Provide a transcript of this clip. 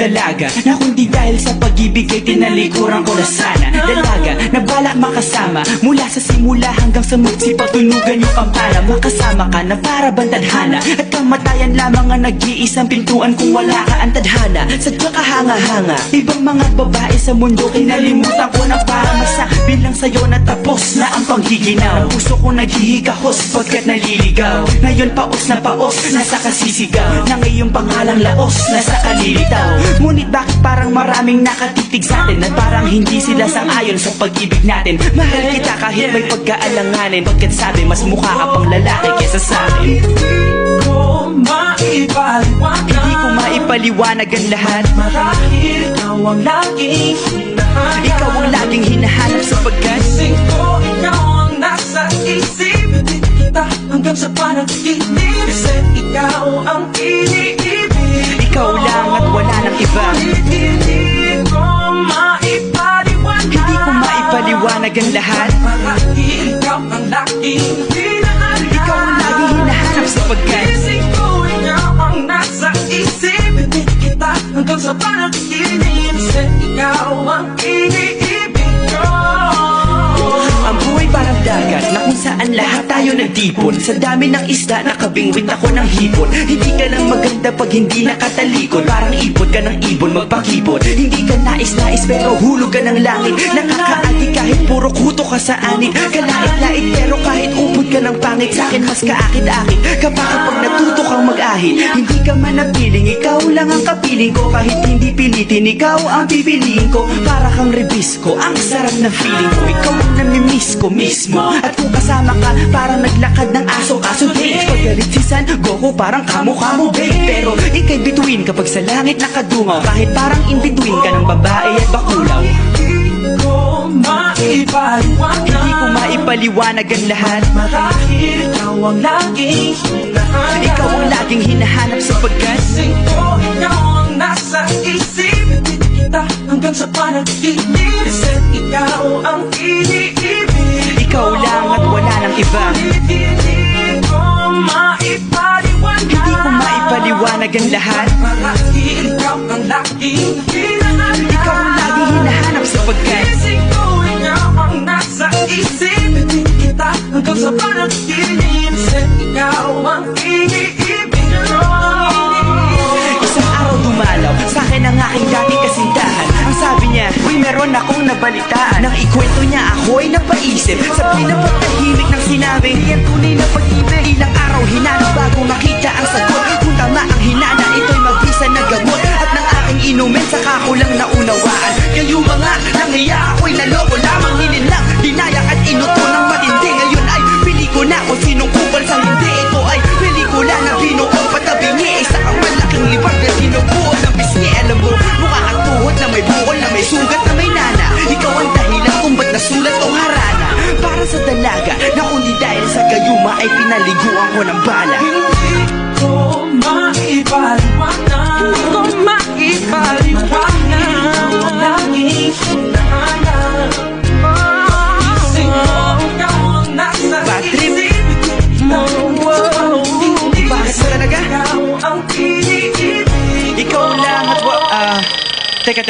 dalaga na kundi dahil sa pag-ibig ay tinalikuran ko na sana. Dalaga na balak makasama mula sa simula hanggang sa magsipatunugan yung kampana. Makasama ka na para bantadhana at kamatayan lamang ang nag-iisang pintuan kung wala ka ang tadhana. Sadya kahanga-hanga, ibang mga babae sa mundo kinalimutan ko na para masabi lang sa'yo na tapos na ang panghiginaw. Puso ko naghihikahos pagkat naliligaw. Ngayon paos na paos, nasa kasisigaw ng iyong pangalang laos, nasa kalilitaw. Ngunit bakit parang maraming nakatitig sa atin at parang hindi sila sang-ayon sa pag-ibig natin. Mahal kita kahit may pagkaalanganin, pagkat sabi mas mukha ka pang lalaki kesa sa akin. Hindi ko maipaliwanag ang lahat. Marahil ikaw ang laging hinahanap. Ikaw ang laging hinahanap sapagkat Gising ko, ikaw ang nasa isip. Hindi kita hanggang sa panaginip. Kasi ikaw ang iniibig. ikaw lang at wala nang iba. Hindi ko maipaliwanag. Hindi ko maipaliwanag ang lahat. Marahil ikaw ang laging hinahanap. Ikaw ang laging hinahanap sapagkat Gising ko, ikaw ang nasa isip. Hindi kita hanggang sa panaginip. Kasi ikaw ang iniibig ko. ang buhay parang dagat na kung saan lahat tayo nagtipon. Sa dami ng isda nakabingwit ako ng hipon. Hindi ka lang maganda pag hindi nakatalikod. Parang ipot ka ng ibon magpakipot. Hindi ka nais-nais pero hulog ka ng langit. Nakakaagi kahit puro kuto ka sa anit. Kalait-lait pero kahit upod ka ng pangit. Sa'kin mas kaakit-akit kapag natuto kang mag-ahit. Hindi ka man napiling, ikaw lang ang kapiling ko. Kahit hindi pilitin, ikaw ang pipiliin ko. Para kang rebisco, ang sarap ng feeling ko. Ikaw ang namimiss ko mismo. At kung kasama ka, parang naglakad ng aso-aso days. Paggalit si San Goku, parang kamo-kamo babe. Pero ika'y bituin kapag sa langit nakadungaw. Kahit parang in-between ka ng babae at bakulaw. Hindi ko maipaliwanag. Hindi ko maipaliwanag ang lahat. Marahil ikaw ang laging hinahanap. Ikaw ang laging hinahanap sapagkat Gising ko, ikaw ang nasa isip. Hindi kita hanggang sa panaginip. Kasi ikaw ang iniibig. ikaw lang at wala nang iba. Hindi ko maipaliwanag. Hindi ko maipaliwanag ang lahat. Marahil ikaw ang laging hinahanap. Ikaw ang laging hinahanap sapagkat Gising ko, ikaw ang nasa isip. Hindi kita hanggang sa panaginip. Kasi ikaw ang iniibig ko. isang araw dumalaw sa'kin ang aking dating kasintahan. Ang sabi niya, uy meron akong nabalitaan. Nang ikwento niya ako'y napaisip. Sa pinapagtahimik ng sinabi, di ang tunay na pag-ibig. Ilang araw hinanap bago makita ang sagot. Kung tama ang hinana, ito'y mabisa na gamot. At ng aking inumin, saka ko lang naunawaan. Kayo mga nangiya, ako'y naloko lamang. Nilinlang, dinayak at inuto ng matindi. Ngayon ay pili ko na kung sinong kupal sa hindi. Ito ay pelikula na binuong patabingi. Isa kang malaking libag na sinubuo ng pisngi. Alam mo, mukha kang tuhod na may bukol, na may sugat, na may nana. Ikaw ang dahilan kung ba't nasulat tong harana. Para sa dalaga na kundi dahil sa gayuma ay pinaliguan ko ng bala. Hindi ko maipaliwanag. Hindi ko maipaliwanag. Ikaw ang laging hinahanap. Gising ko, ikaw ang nasa Bad trip. isip. Hindi Bakit ba talaga? ikaw ang iniibig. Ikaw lang at teka